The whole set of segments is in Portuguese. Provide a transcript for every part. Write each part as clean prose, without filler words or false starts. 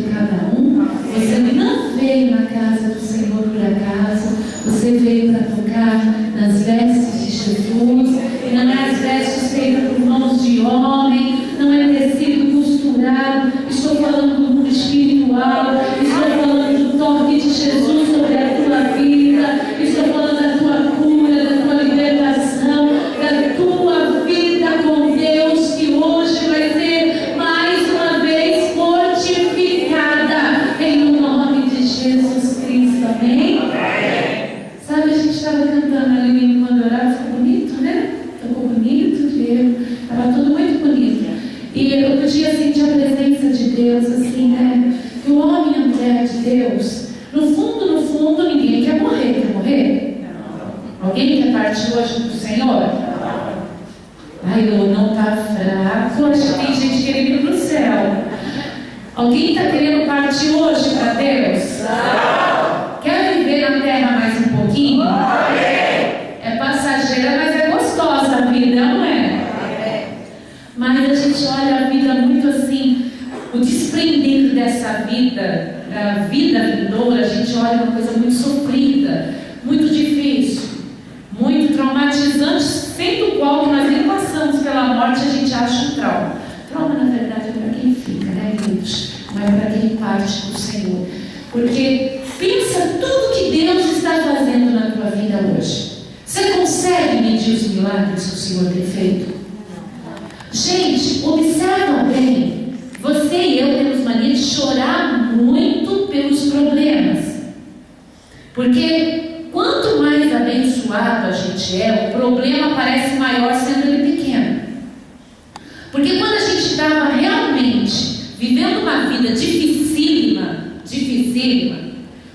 cada um. Você não veio na casa do Senhor por acaso. Você veio para tocar nas vestes de Jesus. E não é as vestes feitas por mãos de homem, não é tecido costurado. Estou falando do mundo espiritual. Estou falando do toque de Jesus sobre a tua vida. Estou falando da tua cura, da tua libertação, da tua vida com Deus, que hoje vai ser mais uma vez fortificada em nome de Jesus Cristo. Amém? Sabe, a gente estava cantando ali quando orava, ficou bonito, né? Ficou bonito, estava tudo muito bonito. E eu podia sentir a presença de Deus, assim, né? Que o homem e a mulher de Deus, no fundo, ninguém quer morrer. Quer morrer? Não. Alguém quer partir hoje do Senhor? Ai, eu não está fraco. Acho que tem gente querendo ir para o céu. Alguém está querendo partir hoje para Deus? Não. Quer viver na terra mais um pouquinho? É passageira, mas é gostosa a vida, não é? Mas a gente olha a vida muito assim, o desprender dessa vida, da vida vindoura, a gente olha uma coisa muito sofrida, muito difícil, muito traumatizante, sendo o qual que nós nem passamos pela morte, a gente acha um trauma. Trauma, na verdade, é para quem fica, né, queridos? Não é para quem parte do Senhor. Porque pensa tudo que Deus está fazendo na tua vida hoje. Você consegue medir os milagres que o Senhor tem feito? Gente, observa bem. Você e eu temos mania de chorar muito pelos problemas. Porque quanto mais abençoado a gente é, o problema parece maior sendo ele pequeno. Porque quando a gente estava realmente vivendo uma vida dificílima,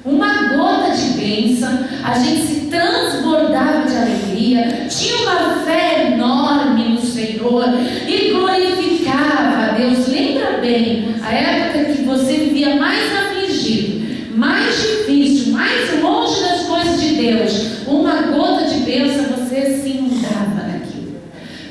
uma gota de bênção, a gente se transbordava de alegria, tinha uma fé enorme no Senhor e glorificava a Deus. Lembra bem a época que você vivia mais afligido, mais difícil, mais longe das coisas de Deus, uma gota de bênção, você se inundava naquilo.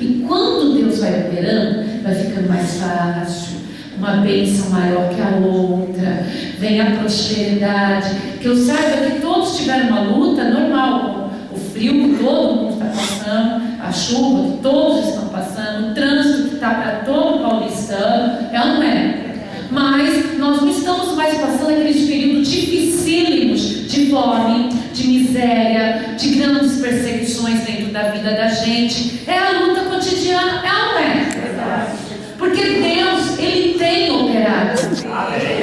E quando Deus vai operando, vai ficando mais fácil, uma bênção maior que a outra, vem a prosperidade. Que eu saiba que todos tiveram uma luta normal, o frio que todo mundo está passando, a chuva que todos estão passando, o trânsito que está para todo paulistano, é ou não é? Mas nós não estamos mais passando aqueles períodos dificílimos de fome, de miséria, de grandes perseguições dentro da vida da gente. É a luta cotidiana, é ou não é? Porque Deus, Ele tem operado.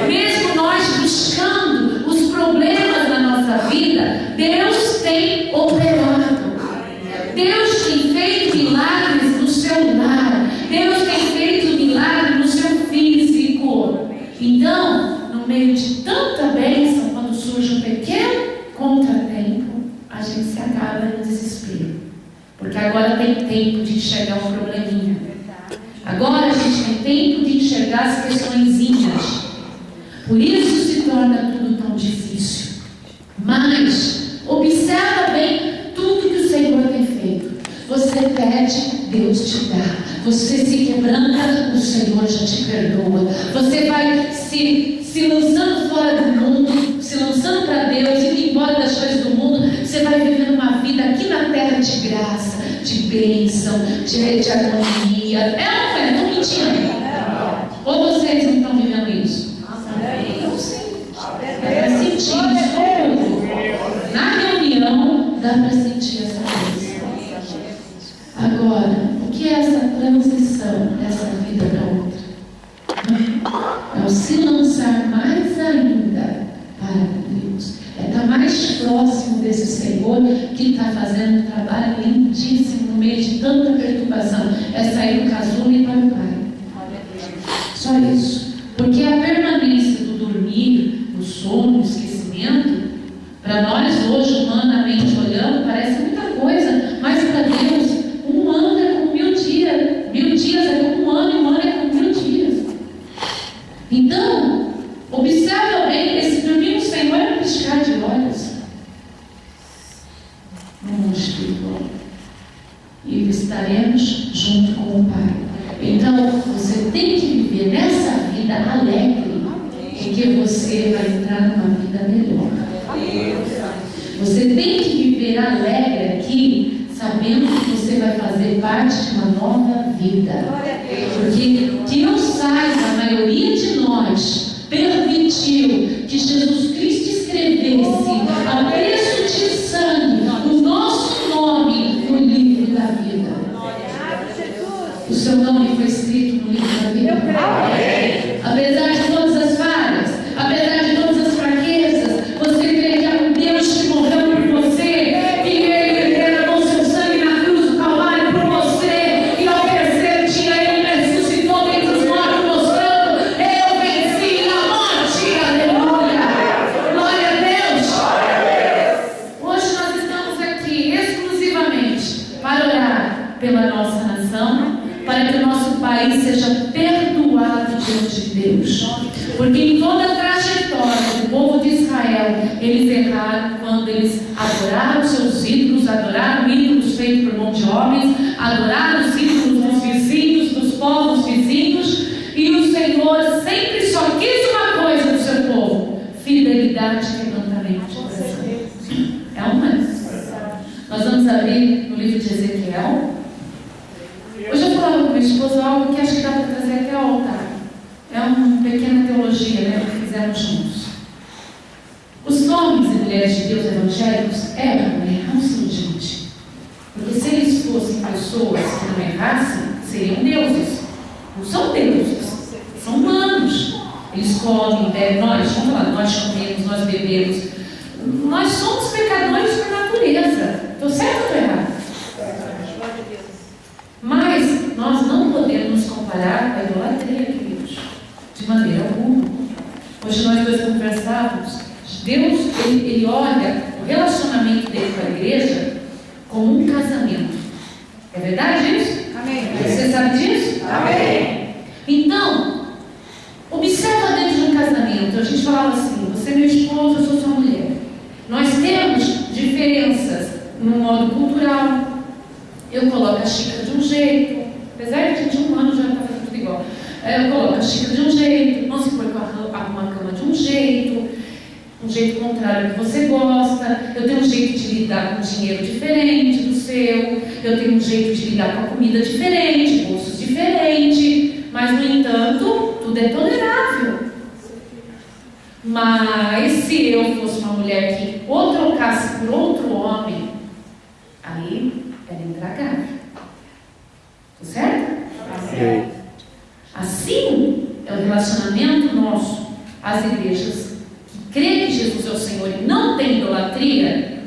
Mesmo nós buscando os problemas na nossa vida, Deus tem operado. Deus tem feito milagres no seu lar. Deus tem feito milagre no seu físico. Então, no meio de tanta bênção, quando surge um pequeno contratempo, a gente se acaba no desespero. Porque agora tem tempo de enxergar um probleminha. Agora a gente tem tempo de enxergar as questõezinhas. Por isso se torna tudo tão difícil. Mas observa bem tudo que o Senhor tem feito. Você pede, Deus te dá. Você se quebranta, o Senhor já te perdoa. Você vai se lançando fora do mundo, se lançando para Deus, indo embora das coisas do mundo. Você vai vivendo uma vida aqui na terra de graça, de bênção, de harmonia. É ou não é? Estou mentindo? Ou vocês não estão vivendo isso? Eu sei. Dá para sentir isso tudo. Na reunião, dá para sentir essa coisa. Agora, o que é essa transição dessa vida para outra? É o se lançar mais ainda para Deus. É estar mais próximo desse Senhor que está fazendo um trabalho lindíssimo no meio de tanta perturbação. É sair do casulo e ir para o Pai. Só isso. Porque a permanência do dormir, do sono, do esquecimento, para nós hoje, humanamente olhando, parece muita coisa, mas para Deus, um ano é como 1000 dias, 1000 dias é como um ano, e um ano é como 1000 dias. Então, observa bem, esse dormir no Senhor é um piscar de olhos no mundo espiritual. E estaremos junto com o Pai. Então, você tem que viver nessa vida porque você vai entrar numa vida melhor. Você tem que viver alegre aqui, sabendo que você vai fazer parte de uma nova vida. Porque que não saiba, a maioria de nós permitiu que Jesus Cristo escrevesse a preço de sangue o nosso nome no livro da vida. O seu nome foi escrito no livro da vida. Apesar de todas as falhas, apesar de todas as fraquezas, você crê que há um Deus que morreu por você, que Ele derramou seu sangue na cruz do Calvário por você, e ao terceiro dia Ele ressuscitou dentre os mortos, mostrando: eu venci a morte. Aleluia! Glória a Deus! Hoje nós estamos aqui exclusivamente para orar pela nossa nação, para que o nosso país seja perdoado diante de Deus. Porque em toda a trajetória do povo de Israel, eles erraram quando eles adoraram seus ídolos, adoraram ídolos feitos por mão de homens, adoraram os ídolos dos vizinhos, dos povos vizinhos, e o Senhor sempre só quis uma coisa do seu povo: fidelidade e quebrantamento de coração. É uma. Nós vamos abrir no livro de Ezequiel. Hoje eu falava com minha esposa algo que acho que dá para trazer até ao altar. É uma pequena teologia, né, que fizemos juntos. Os homens e mulheres de Deus evangélicos erram sim, gente. Porque se eles fossem pessoas que não errassem, seriam deuses. Não são deuses, são humanos. Eles comem, bebem, nós comemos, nós bebemos. Nós somos pecadores por natureza. Estou certo ou estou errado? Mas nós não podemos nos comparar à idolatria, queridos, de maneira alguma. Hoje nós dois conversávamos. Deus, ele olha o relacionamento dele com a igreja como um casamento. É verdade isso? Amém. Você sabe disso? Amém. Então, observa dentro de um casamento. A gente falava assim: você é meu esposo, eu sou sua mulher. Nós temos diferenças no modo cultural. Eu coloco a xícara de um jeito, apesar de ter um ano já está fazendo tudo igual. Eu coloco a xícara de um jeito, não se põe com a cama de um jeito contrário do que você gosta. Eu tenho um jeito de lidar com dinheiro diferente do seu, eu tenho um jeito de lidar com a comida diferente, bolsos diferentes, mas no entanto, tudo é tolerável. Mas se eu fosse uma mulher que ou trocasse por outro homem, aí era intragável. Tá certo? Sim. Assim é o relacionamento nosso às igrejas que crê que Jesus é o Senhor e não tem idolatria.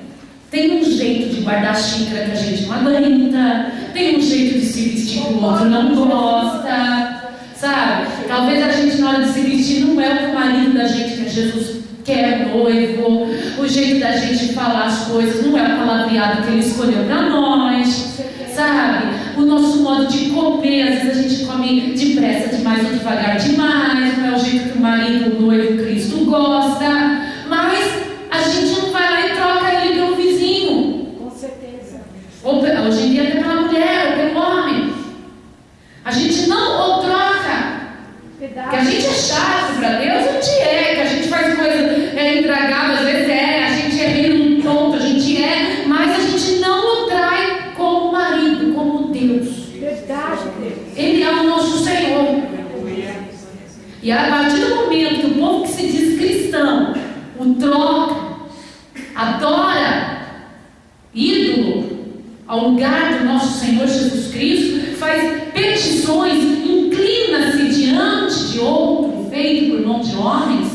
Tem um jeito de guardar a xícara que a gente não aguenta, tem um jeito de se vestir que o outro não gosta, sabe? Talvez a gente, na hora de se vestir, não é o que o marido da gente, que é Jesus, quer, noivo. O jeito da gente falar as coisas não é o palavreado que ele escolheu para nós, sabe? O nosso modo de comer, às vezes a gente come depressa demais ou devagar demais, não é o jeito que o marido, o noivo Cristo gosta, mas a gente não vai lá e troca ele pelo vizinho. Com certeza. Hoje em dia até pela mulher, ou pelo homem. A gente não troca. Que a gente é chato para Deus, a gente é. Que a gente faz coisa intragável, às vezes a gente é meio tonto, a gente mas a gente não o trai como marido, como Deus. Verdade, Deus. Ele é o nosso Senhor. E a partir do momento que o povo que se diz cristão o troca, adora ídolo ao lugar do nosso Senhor Jesus Cristo, faz petições, inclina-se diante de outro feito por mão de homens,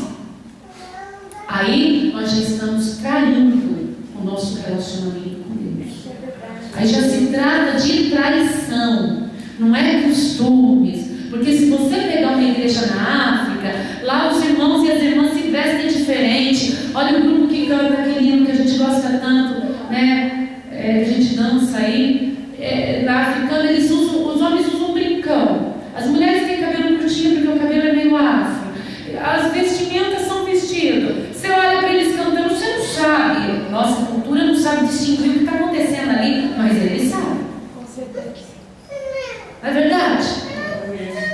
aí nós já estamos traindo o nosso relacionamento com Deus. Aí já se trata de traição, não é costumes. Porque se você pegar uma igreja na África, lá os irmãos e as irmãs se vestem diferente. Olha o grupo que canta aquele hino que a gente gosta tanto, né? A gente dança aí. Na africana eles usam, os homens usam brincão. As mulheres têm cabelo curtinho porque o cabelo é meio afro. As vestimentas são vestidos. Você olha para eles cantando, você não sabe. Nossa cultura não sabe distinguir o que está acontecendo ali, mas eles sabem. Com certeza. Não é verdade?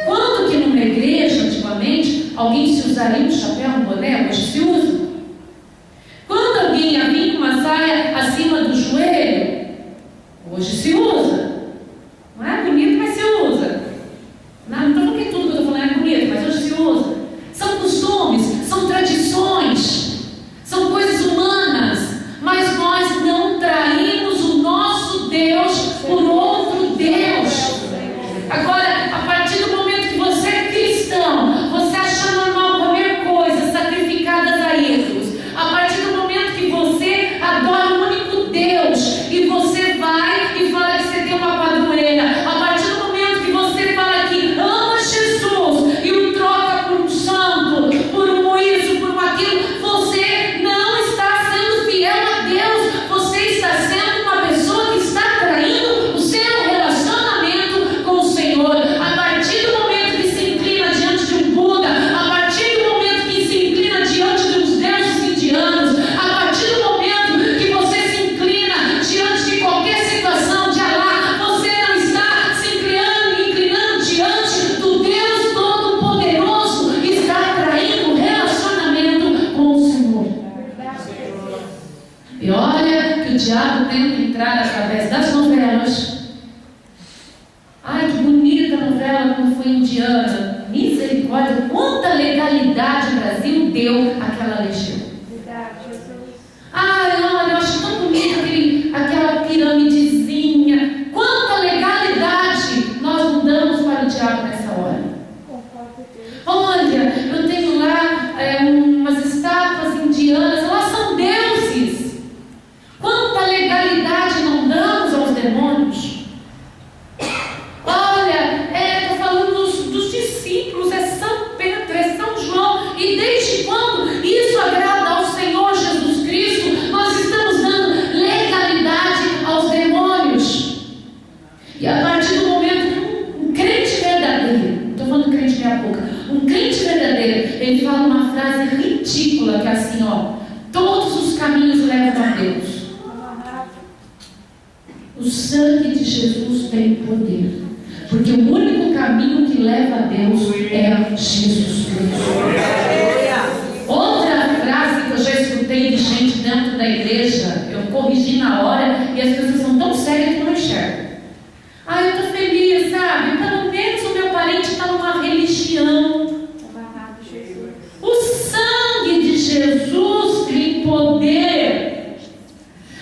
Quando que numa igreja, antigamente, alguém se usaria um chapéu? boné? Hoje se usa. Quando alguém ia vir com uma saia acima do joelho? Hoje se usa. Não é bonito, mas se usa. Não estou falando que tudo que eu estou falando é bonito, mas hoje se usa. São costumes, são tradições, são coisas humanas, mas nós não traímos o nosso Deus por outro Deus. Agora, a partir do momento que você é cristão, você acha normal comer coisas sacrificadas a ídolos. A partir do momento que você adora o único Deus e você vai e fala que você tem uma padroeira, a partir do momento que você fala que ama Jesus e o troca por um santo, por um isso, por um aquilo, você não está sendo fiel a Deus, você está sendo uma pessoa que está traindo o seu relacionamento com o Senhor. A partir do momento que se inclina diante de um Buda, a partir do momento que se inclina diante dos deuses indianos, a partir do momento que você se inclina diante de qualquer situação de Alá, você não está se inclinando diante do Deus Todo-Poderoso, está traindo o relacionamento com o Senhor. E olha que o diabo tenta entrar através das novelas. Ai, que bonita a novela quando foi indiana. Misericórdia, quanta legalidade o Brasil deu àquela legião. Ai, olha, eu acho tão bonita aquela piramidezinha. Quanta legalidade nós não damos para o diabo nessa hora. Olha, eu tenho lá umas estátuas indianas, elas são deuses. Quanta legalidade não damos aos demônios. Olha, estou falando dos discípulos, é São Pedro, é São João. E desde quando isso agrada ao Senhor Jesus Cristo, nós estamos dando legalidade aos demônios. E a partir do momento que um crente verdadeiro, estou falando crente meia boca, um crente verdadeiro, ele fala uma frase ridícula que é assim, ó: todos os caminhos levam a Deus. O sangue de Jesus tem poder, porque o único caminho que leva a Deus é Jesus Cristo. Outra frase que eu já escutei de gente dentro da igreja, eu corrigi na hora e as pessoas são tão sérias que não enxergam. Ah, eu estou feliz, sabe? Pelo menos o meu parente está numa religião. O sangue de Jesus tem poder.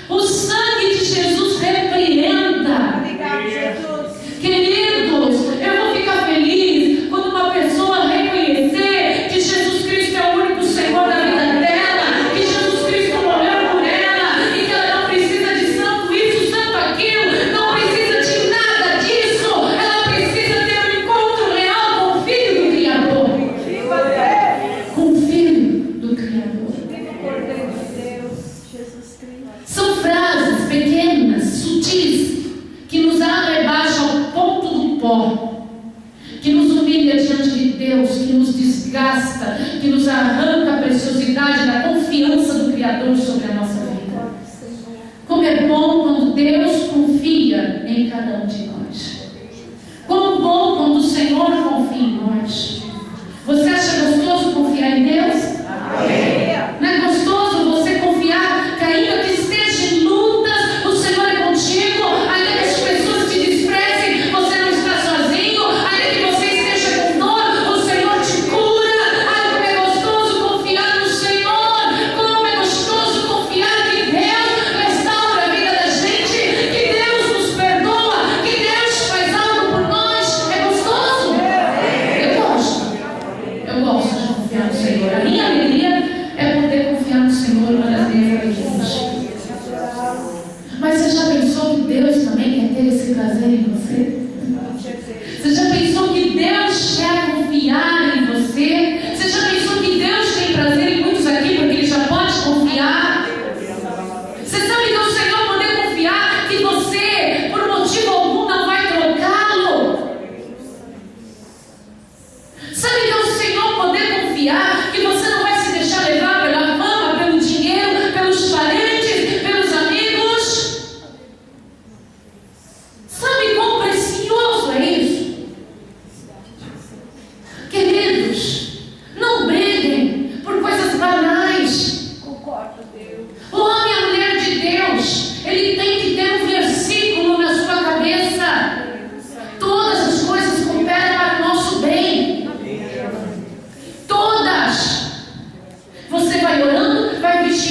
O sangue de Jesus repreenda. Queridos, eu vou ficar feliz quando uma pessoa reconhecer que Jesus Cristo é o único Senhor da vida dela, que Jesus Cristo morreu por ela e que ela não precisa de santo isso, santo aquilo, não precisa de nada disso. Ela precisa ter um encontro real com o Filho do Criador. Com o Filho do Criador. São frases pequenas, sutis, que nos arrebaixa ao ponto do pó, que nos humilha diante de Deus, que nos desgasta, que nos arranca a preciosidade da confiança do Criador sobre a nossa vida. Como é bom quando Deus confia em cada um de nós. Como bom quando o Senhor confia em nós. Você acha gostoso confiar em Deus? Não é gostoso você confiar que ainda que esteja em lutas, o Senhor é contigo, ainda que as pessoas te desprezem, você não está sozinho, ainda que você esteja com dor, o Senhor te cura. Ai, como é gostoso confiar no Senhor, como é gostoso confiar que Deus restaura a vida da gente, que Deus nos perdoa, que Deus faz algo por nós. É gostoso? Eu gosto de confiar no Senhor. A minha alegria é poder confiar no Senhor uma das minhas alegrias. Mas você já pensou que Deus também quer ter esse prazer em você? Você já pensou que Deus quer confiar em você? Você já pensou que Deus tem prazer em muitos aqui porque Ele já pode confiar? Você sabe que é o Senhor poder confiar que você, por motivo algum, não vai trocá-lo? Sabe que é o Senhor poder confiar que você não vai se deixar levar pela fama, pelo dinheiro, pelos parentes, pelos amigos? Sabe como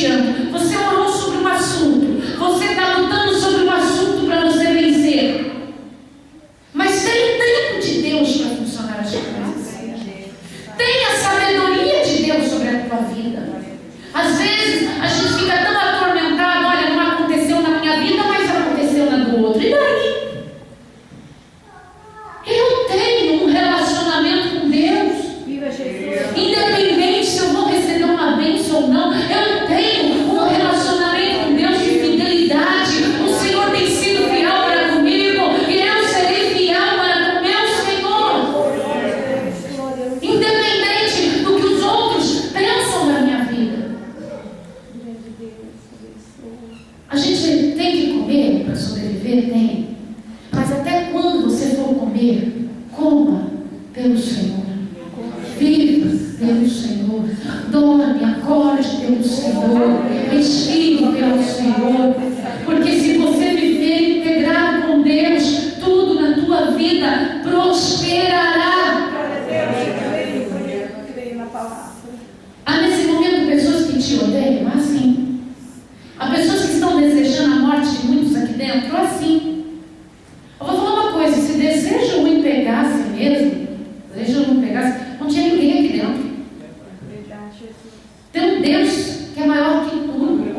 pleiteando, você orou sobre um assunto, você está lutando sobre um assunto para você vencer. Mas tem o tempo de Deus para funcionar as coisas. Tem a sabedoria de Deus sobre a tua vida. Às vezes a gente fica tão atormentado, olha, não aconteceu na minha vida, mas aconteceu na do outro. E daí? Eu tenho um relacionamento com Deus. Independente se eu vou receber uma bênção ou não, eu tenho um relacionamento com Deus de fidelidade. O Senhor tem sido fiel para comigo e eu serei fiel para com meu Senhor. Independente do que os outros pensam da minha vida. A gente tem que comer para sobreviver? Tem. Mas até quando você for comer, coma pelo Senhor. Viva pelo Senhor. Dorme, acorde pelo Senhor. Respire pelo Senhor. Porque se você viver integrado com Deus, tudo na tua vida prosperará. Há nesse momento pessoas que te odeiam, assim. Há pessoas que estão desejando a morte de muitos aqui dentro, assim. Eu vou falar uma coisa, se desejo ruim pegasse mesmo, desejo ruim pegasse, não tinha ninguém aqui dentro. Tem um Deus que é maior que tudo.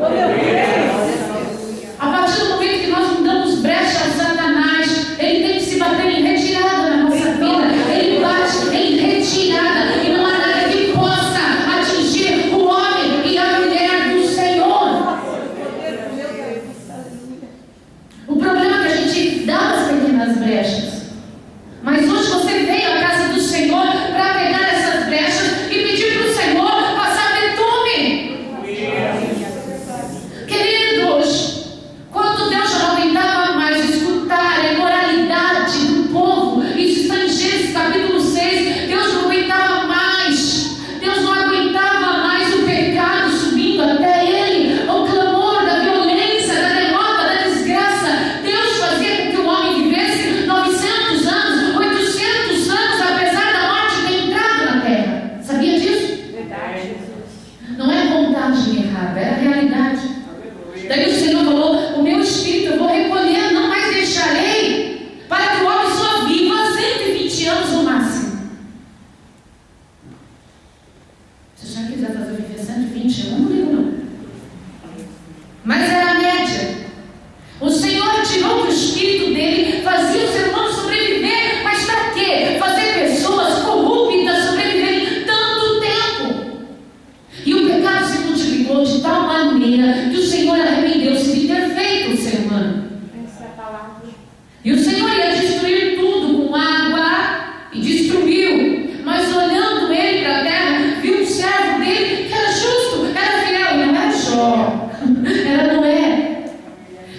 A partir do momento que nós não damos brecha ao Satanás, ele tem que se bater em retirada na nossa vida. Ele bate em retirada e não há nada que possa atingir o homem e a mulher do Senhor. O problema é que a gente dá as pequenas brechas. Mas hoje você veio à casa do Senhor para pegar essas brechas e pedir para o Senhor passar betume. Queridos, quando Deus já não aguentava mais escutar a imoralidade do povo, isso está em Gênesis capítulo 6, Deus não aguentava mais. Deus não aguentava mais o pecado subindo até ele, o clamor da violência, da derrota, da desgraça. Deus fazia com que o homem vivesse 900 anos, 800 anos, apesar da morte ter entrado na terra. Sabia disso? Verdade. Não é vontade errada, é a realidade. Daí o Senhor falou, o meu espírito eu vou recolher, não mais deixarei, para que o homem só viva 120 anos no máximo. Se o Senhor quiser fazer eu viver 120, eu não ligo não. Mas era a média. O Senhor tirou do espírito dele, fazia o ser humano sobreviver, mas para quê? Fazer pessoas corruptas sobreviverem tanto tempo. E o pecado se multiplicou de tal maneira que o Senhor arrependeu-se de ter feito o ser humano. Essa é a palavra. E o Senhor ia destruir tudo com água e destruiu. Mas olhando ele para a terra, viu um servo dele que era justo, era fiel, não era Jó, era Noé.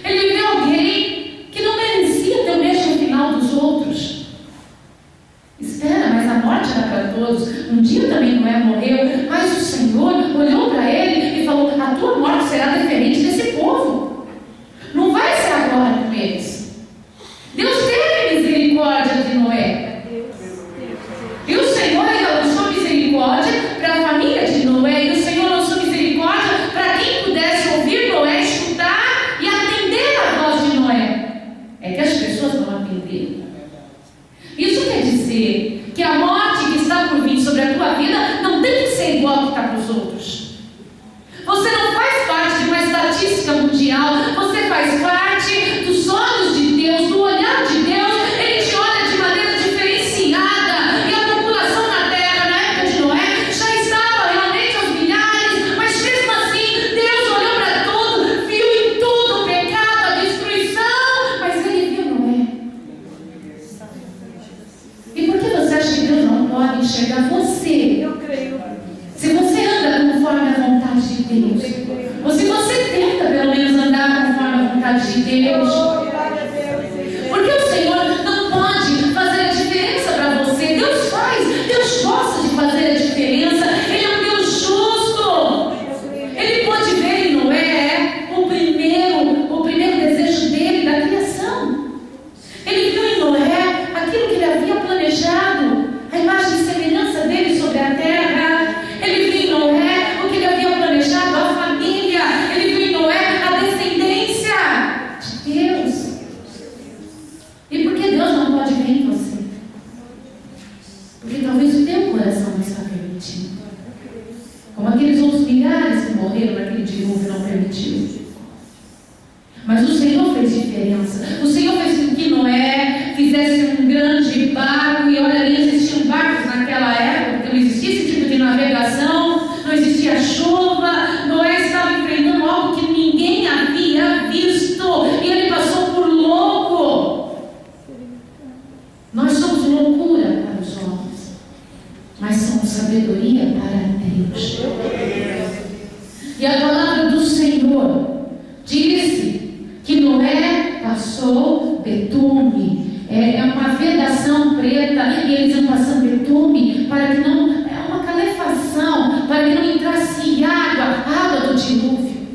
Ele viu alguém que não merecia ter o mesmo final dos outros. Espera, mas a morte era para todos. Um dia também Noé morreu, mas o Senhor olhou para ele e falou, a tua morte será diferente desse povo. Não vai ser agora com eles. Deus teve misericórdia de Noé. E o Senhor lançou misericórdia para a família de Noé. E o Senhor lançou misericórdia para quem pudesse ouvir Noé, escutar e atender a voz de Noé. É que as pessoas não atenderam. Isso quer dizer que a morte que está por vir sobre a tua vida não tem que ser igual que está para os outros. Você não faz parte de uma estatística mundial. Você faz parte dos olhos de Deus, do olhar de Deus. Ele te olha de maneira diferenciada. E a população na terra, na época de Noé, já estava realmente aos milhares. Mas mesmo assim, Deus olhou para tudo, viu em tudo o pecado, a destruição. Mas ele viu Noé. E por que você acha que Deus não pode enxergar você? Eu creio. Se você anda conforme a vontade de Deus, ou se você tenta pelo menos andar conforme a vontade de Deus, porque o Senhor não pode fazer a diferença para você. Deus faz, Deus gosta de fazer a diferença. Ele é um Deus justo. Ele pode ver em Noé o primeiro desejo dele da criação. Ele viu em Noé aquilo que ele havia planejado, a imagem e semelhança dele sobre a terra. Ele viu em Noé o que ele havia planejado, a família. como aqueles outros milhares que morreram naquele dilúvio não permitiu. Mas o Senhor fez diferença. O Senhor fez com que Noé fizesse um grande barco, e olha, ali existiam barcos naquela época, porque não existia esse tipo de navegação, não existia chuva. Noé estava enfrentando algo que ninguém havia visto, e ele passou por louco. Nós somos loucura para os homens, mas somos sabedoria para Deus. E a palavra do Senhor disse que Noé passou betume. É uma vedação preta, e eles iam passando betume para que não, é uma calefação, para que não entrasse água do dilúvio.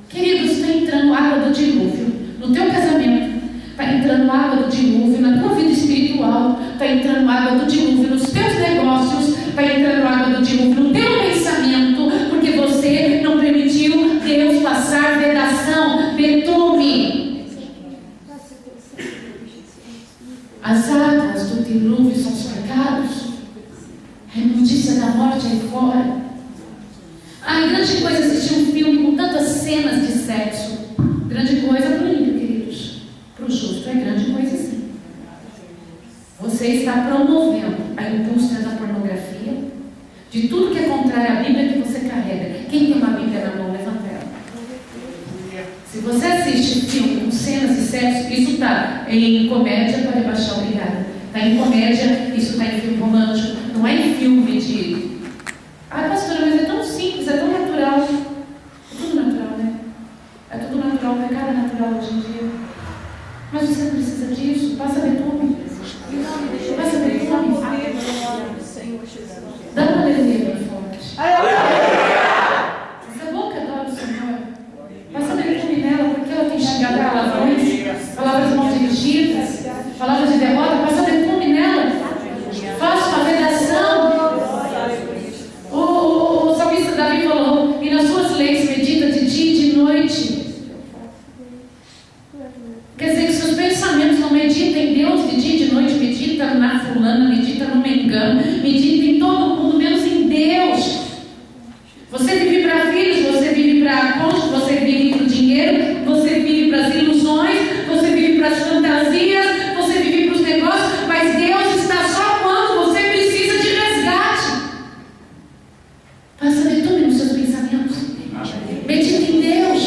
Queridos, está entrando água do dilúvio no teu casamento, está entrando água do dilúvio na tua vida espiritual, está entrando água do dilúvio nos teus negócios, está entrando água do dilúvio no teu pensamento, porque você não permitiu Deus passar vedação, betume. As águas do dilúvio são os pecados, a notícia da morte aí fora. A grande coisa é assistir um filme com tantas cenas de sexo. Grande coisa para o ímpio, queridos. Para o justo é grande coisa sim. Você está promovendo a indústria da pornografia, de tudo que é contrário à Bíblia que você carrega. Quem tem uma Bíblia na mão, levanta ela. Se você assiste filme com cenas de sexo, isso está em comédia, pode baixar, obrigada. Está em comédia, isso está em filme romântico, não é em filme de... Ah, pastora, mas é tão simples, é tão natural. É tudo natural, né? É tudo natural, o pecado é natural hoje em dia. Mas você não precisa disso, passa betume. Passa betume. Dá uma aleluia bem forte. Essa boca adora o Senhor. Passa betume nela, porque ela tem xingado palavras mal dirigidas, palavras de derrota. Passa betume nela. Faça uma vedação. O salmista Davi falou: e nas suas leis medita de dia e de noite. Quer dizer que seus pensamentos não meditam em Deus de dia e de noite, medita na fulana, medita no mengano, medita em todo mundo, menos em Deus. Você vive para filhos, você vive para cônjuge, você vive para o dinheiro, você vive para as ilusões, você vive para as fantasias, você vive para os negócios, mas Deus está só quando você precisa de resgate. Passa betume nos seus pensamentos. Medita em Deus.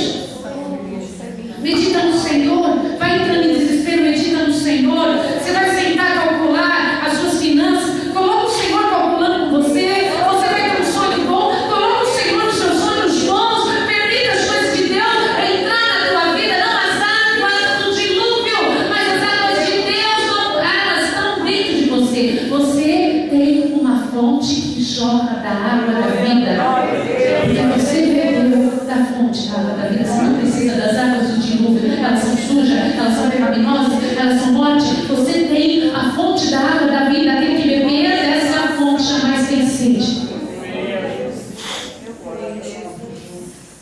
Medita no Senhor. Vai entrando em desespero, medita no Senhor. Você vai sentar a calcular as suas finanças. Coloca o Senhor calculando com você. Você vai ter um sonho bom. Coloca o Senhor nos seus sonhos bons. Permita as coisas de Deus entrar na tua vida. Não as águas do dilúvio, mas as águas de Deus. Elas estão dentro de você. Você tem uma fonte que jorra da água da vida. Porque você bebeu da fonte da água da vida. Você não precisa das águas do dilúvio. Elas são sujas, elas são pecaminosas, elas são morte. Você tem a fonte da água da vida. Tem que beber dessa fonte, jamais tem sede.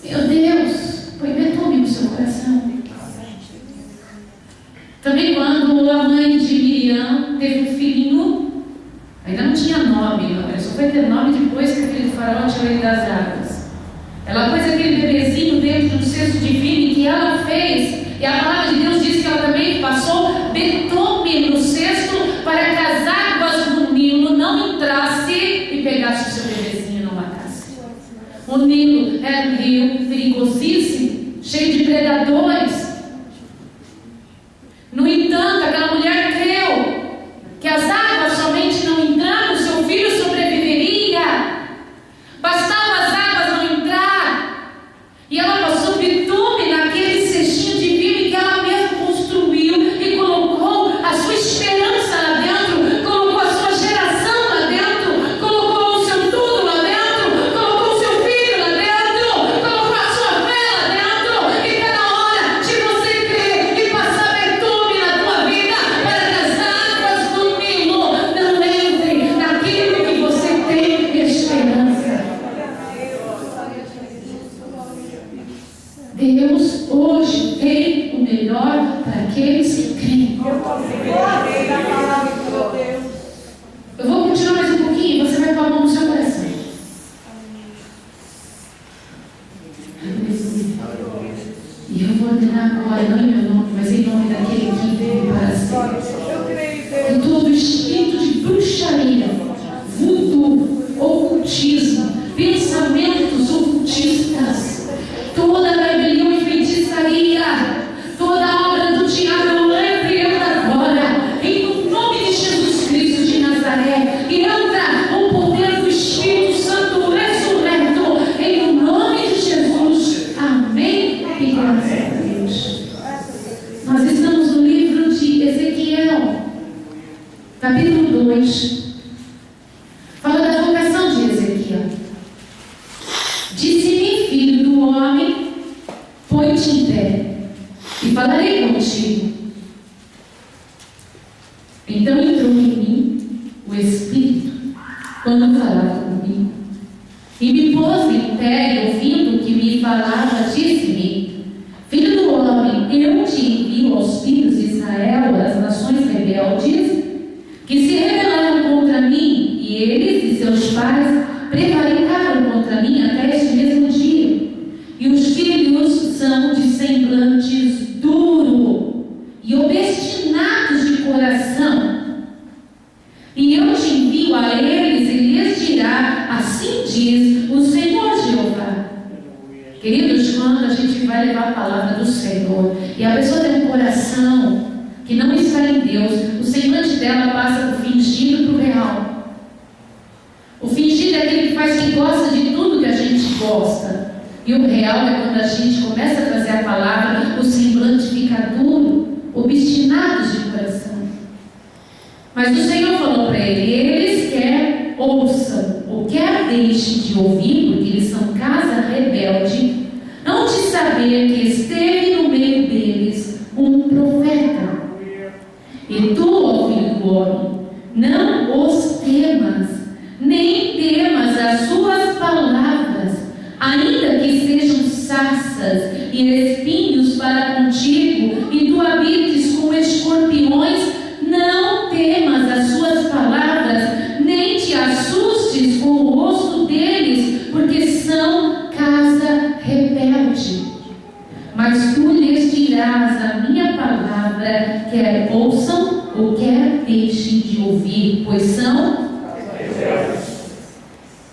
Meu Deus, põe betume no seu coração. Também quando a mãe de Miriam teve um filhinho, ainda não tinha nome, só foi ter nome depois que o filho do faraó tirou ele das águas. Ela pôs aquele bebezinho dentro de um cesto de vinho que ela fez. E a palavra de Deus diz que ela também passou betume no cesto para que as águas do Nilo não entrassem e pegassem o seu bebezinho e não matassem. O Nilo era um rio perigosíssimo, cheio de predadores. No entanto, aquela mulher creu que as águas somente não entrando, seu filho sobreviveria. Bastava as águas não entrar, e ela passou betume naquele cestinho de vinho que ela mesma construiu e colocou a sua esperança lá dentro, colocou a sua geração lá dentro, colocou o seu tudo lá dentro, colocou o seu filho lá dentro, colocou a sua fé lá dentro. E está na hora de você crer e passar betume na tua vida para que as águas do Nilo não entrem naquilo que você tem esperança. Deus hoje tem o melhor para aqueles que creem. Eu vou continuar mais um pouquinho, você vai pôr a mão no seu coração. ordenar agora, não em meu nome, mas em nome daquele que veio para sempre. E todo espírito de bruxaria, voodoo, ocultismo, pensamentos ocultistas, toda rebelião e feitiçaria, toda obra do diabo, eu repreendo agora, em nome de Jesus Cristo de Nazaré. E entra o poder do Espírito Santo ressurreto, em nome de Jesus. Amém? E graças a Deus. Nós estamos no livro de Ezequiel, capítulo 2. Fala da vocação de Ezequiel. Disse-me, filho do homem, põe-te em pé, e falarei contigo. Então entrou em mim o Espírito, quando falava comigo, e me pôs em pé, e ouvindo o que me falava, disse-me: filho do homem, eu te envio aos filhos de Israel, às nações rebeldes, que se rebelaram contra mim, e eles e seus pais prevaricaram contra mim até este mesmo dia. E os filhos são de semblantes duro e obstinados de coração. E eu te envio a eles, e lhes dirá: assim diz o Senhor Jeová. Queridos, quando a gente vai levar a palavra do Senhor e a pessoa tem um coração que não está em Deus, o semblante dela passa do fingido para o real. O fingido é aquele que faz que gosta de tudo que a gente gosta, e o real é quando a gente começa a trazer a palavra, o semblante fica duro, obstinados de coração. Mas o Senhor falou para ele: eles quer ouçam ou quer deixem de ouvir, porque eles são casa rebelde, não te saber que esteve no meio deles um profeta. E tu, ó filho do homem, não os temas, nem temas as suas palavras, ainda que sejam sarças e espinhos para contigo, e tu habites com escorpiões, não temas as suas palavras, nem te assustes com o rosto deles, porque são casa rebelde. Mas tu lhes dirás a minha palavra, quer ouçam ou quer deixem de ouvir, pois são rebeldes.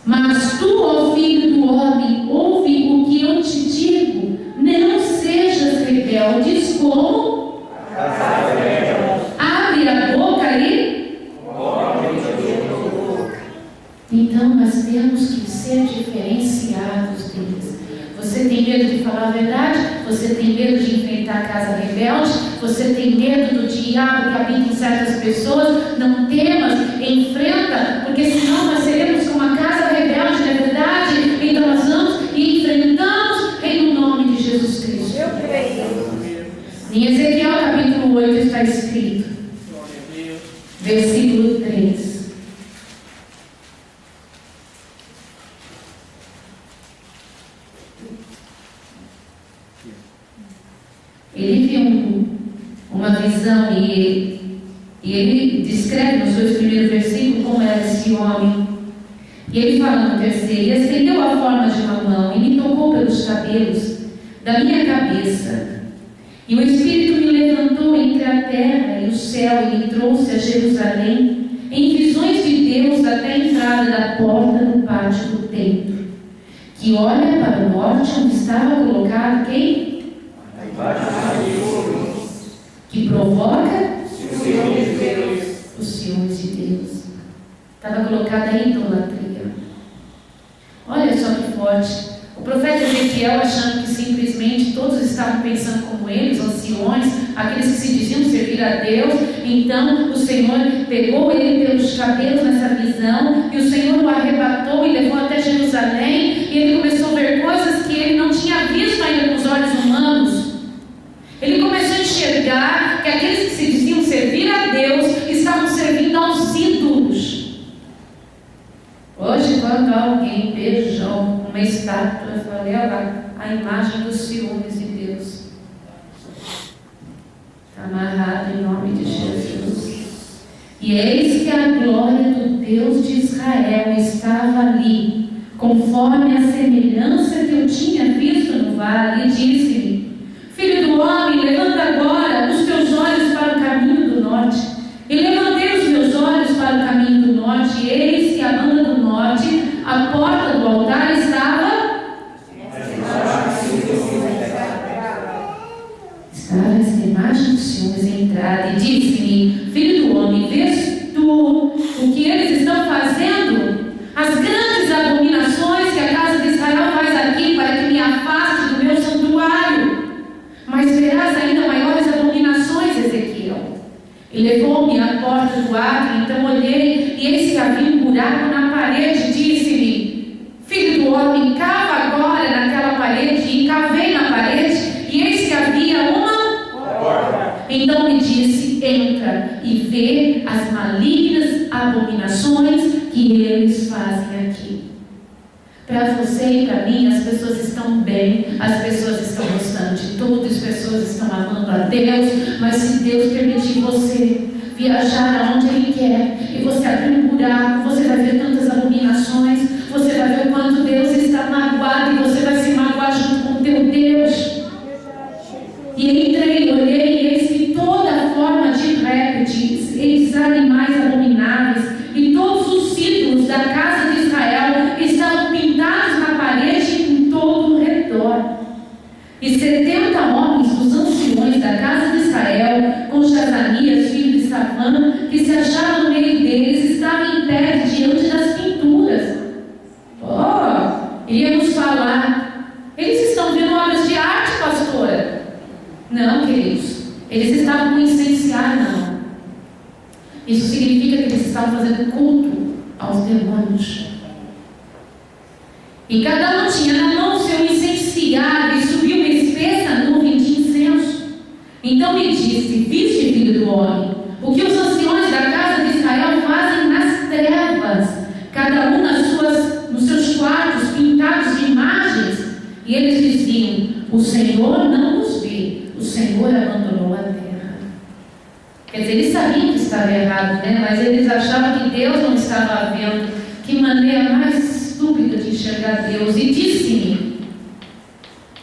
Mas tu, ó filho do homem, ouve o que eu te digo, não sejas rebeldes como abre a boca e então nós temos que ser diferenciados deles. Você tem medo de falar a verdade? Você tem medo de enfrentar a casa rebelde? Você tem medo do diabo que habita em certas pessoas? Não temas, enfrenta, porque senão nós seremos como a casa rebelde, não é verdade? Então nós vamos e enfrentamos em nome de Jesus Cristo. Eu creio. Em Ezequiel capítulo 8 está escrito, versículo 3. Ele viu uma visão e ele descreve nos dois primeiros versículos como era esse homem. E ele fala no terceiro: e estendeu a forma de uma mão e me tocou pelos cabelos da minha cabeça. E o Espírito me levantou entre a terra e o céu e me trouxe a Jerusalém em visões de Deus até a entrada da porta do pátio do templo, que olha para o norte, onde estava colocado quem? Que provoca os ciúmes de Deus. Estava colocada a idolatria. Olha só que forte. O profeta Ezequiel, achando que simplesmente todos estavam pensando como eles, anciões, aqueles que se diziam servir a Deus. Então o Senhor pegou ele pelos cabelos nessa visão, e o Senhor o arrebatou e levou até Jerusalém, e ele começou a ver coisas que ele não tinha visto ainda com os olhos humanos. Ele começou a enxergar que aqueles que se diziam servir a Deus estavam servindo aos ídolos. Hoje, quando alguém beijou uma estátua, eu falei: olha lá, a imagem dos ciúmes de Deus. Está amarrado em nome de Jesus. E eis que a glória do Deus de Israel estava ali, conforme a semelhança que eu tinha visto no vale, e disse-me: filho do homem, levanta agora os teus olhos para o caminho do norte. E levantei os meus olhos para o caminho do norte, e eis que a banda do norte, a porta do altar estava essa imagem dos ciúmes entrada, e disse-me: filho do homem, vês tu o que eles estão fazendo? As grandes abominações que a casa de Israel faz aqui, para que me afaste do meu santuário. Mas verás ainda maiores abominações, Ezequiel. E levou-me à porta do átrio, então olhei, e eis que havia um buraco na parede, e disse-me: filho do homem, cava agora naquela parede. E cavei na parede, e eis que havia uma. Então me disse: entra e vê as malignas abominações que eles fazem aqui. Para você e para mim, as pessoas estão bem, as pessoas estão gostando de tudo, as pessoas estão amando a Deus, mas se Deus permitir você viajar aonde Ele quer, e você abrir um buraco, você vai ver tantas abominações, você vai ver o quanto Deus está magoado, e você vai se magoar junto com o teu Deus. E entrei, olhei, e eis que toda forma de répteis, esses animais abomináveis, e todos os ídolos da casa de Israel estavam pintados na parede em todo o redor. E 70 homens dos anciões da casa de Israel, com Jazanias, filho de Safã, que se achavam no meio deles, estavam em pé diante das pinturas. Iríamos falar: eles estão vendo obras de arte, pastora. Não, queridos, eles estavam com incensiário na mão. Isso significa que eles estavam fazendo culto aos demônios. E cada um tinha na mão o seu incensiário, e subiu uma espessa nuvem de incenso. Então me disse: viste, filho do homem, o que os anciões da casa de Israel fazem nas trevas, cada um nos seus quartos pintados de imagens. E eles diziam: o Senhor não nos vê, o Senhor abandonou a terra. Quer dizer, eles sabiam que estava errado, né? Mas eles achavam que Deus não estava vendo. Que maneira mais estúpida de enxergar Deus. E disse-me: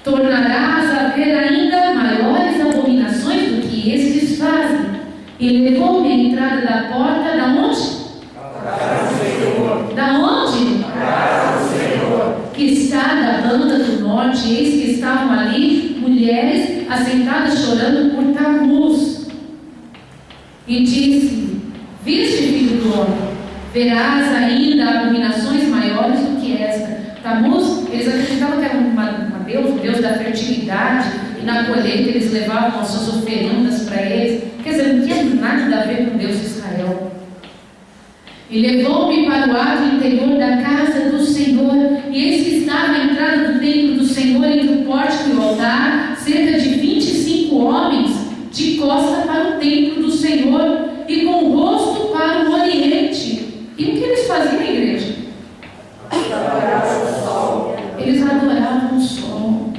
tornarás a ver ainda maiores abominações do que estes fazem. E levou-me à entrada da porta, da onde? Da onde? Que está da banda do norte. Eis que estavam ali mulheres assentadas chorando por Tamuz. E disse: viste, filho do homem, verás ainda abominações maiores do que esta. Tamuz, eles acreditavam que era um deus da fertilidade, e na colheita eles levavam as suas oferendas para eles. Quer dizer, não tinha nada a ver com Deus de Israel. E levou-me para o átrio interior da casa do Senhor, e eis que estava à entrada do templo do Senhor, entre o pórtico e o altar, cerca de 25 homens, de costa para o templo do Senhor, e com o rosto para o oriente. E o que eles faziam, igreja? Eles adoravam o sol,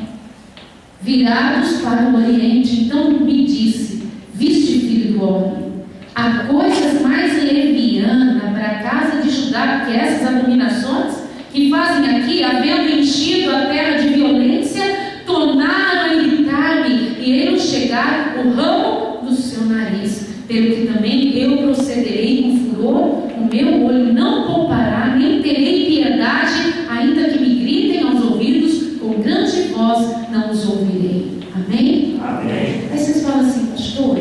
virados para o oriente. Então me disse: viste, filho do homem, há coisas mais levianas para a casa de Judá que essas abominações que fazem aqui, havendo enchido a terra de violência, tornaram a irritar-me, e eles chegar o ramo do seu nariz, pelo que também eu procederei com furor, o meu olho não poupará, nem terei piedade, ainda que me gritem aos ouvidos, com grande voz não os ouvirei. Amém? Amém. Aí vocês falam assim: pastor,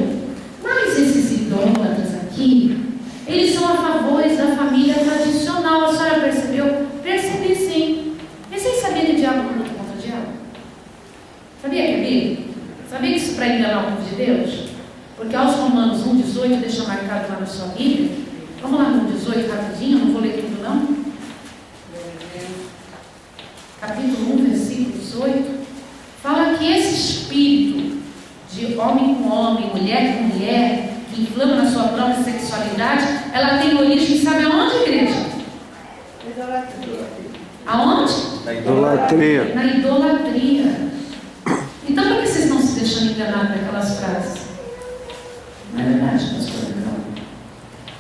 mas esses idólatras aqui, eles são a favor da família tradicional. A senhora percebeu? Percebi, sim. Mas vocês sabiam que o diabo não luta contra o diabo? Sabia que é bíblico? Sabia que isso para enganar o povo de Deus? Porque aos Romanos 1,18, deixa marcado lá na sua Bíblia. Vamos lá no 18 rapidinho, não vou ler tudo não. Capítulo 1, versículo 18. Fala que esse espírito de homem com homem, mulher com mulher, que inflama na sua própria sexualidade, ela tem origem, sabe aonde, igreja? Idolatria. Aonde? Na idolatria. Na idolatria. Então por que vocês estão se deixando enganar por aquelas frases? Não é verdade, pastor? Não.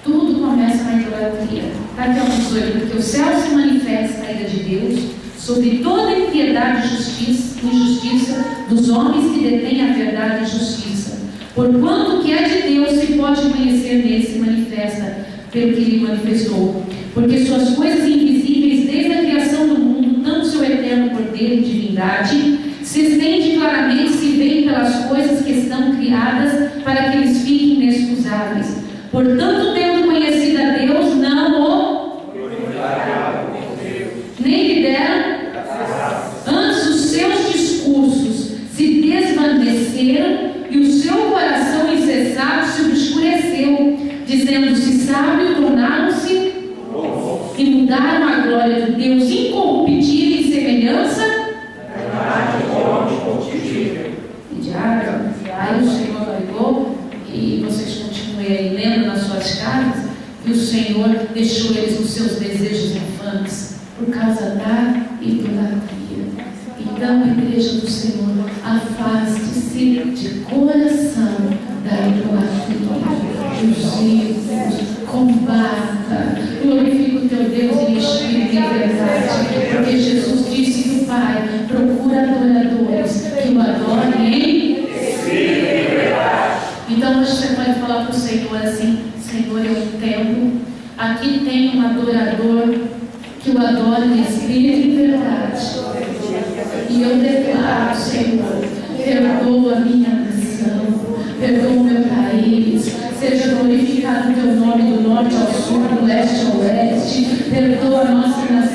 Tudo começa na idolatria. Está aqui ao 18, porque o céu se manifesta a ira de Deus sobre toda impiedade e injustiça dos homens que detêm a verdade e justiça. Porquanto o que é de Deus se pode conhecer nele, se manifesta pelo que lhe manifestou. Porque suas coisas invisíveis desde a criação do mundo, tanto seu eterno poder e divindade, se estende claramente, se veem pelas coisas que estão criadas, para que eles fiquem inexcusáveis. Portanto, tendo conhecido a Deus, não o nem lhe deram, antes os seus discursos se desvaneceram e o seu coração insensato se obscureceu, dizendo-se sábio, tornaram-se e mudaram a glória de Deus incorruptível em semelhança de água. Aí o Senhor pregou, e vocês continuem aí lendo nas suas casas, e o Senhor deixou eles nos seus desejos infames por causa da idolatria. Então, igreja do Senhor, afaste-se de coração da idolatria, dos ídolos, combata, glorifica o teu Deus em espírito e verdade, porque Jesus disse que o Pai procura adoradores que o adorem em espírito e verdade. Então hoje você pode falar para o Senhor assim: Senhor, eu entendo, aqui tem um adorador que o adora em espírito e verdade, e eu declaro, Senhor, perdoa a minha nação, perdoa o meu país, seja glorificado o teu nome do norte ao sul, do leste ao oeste, perdoa a nossa nação.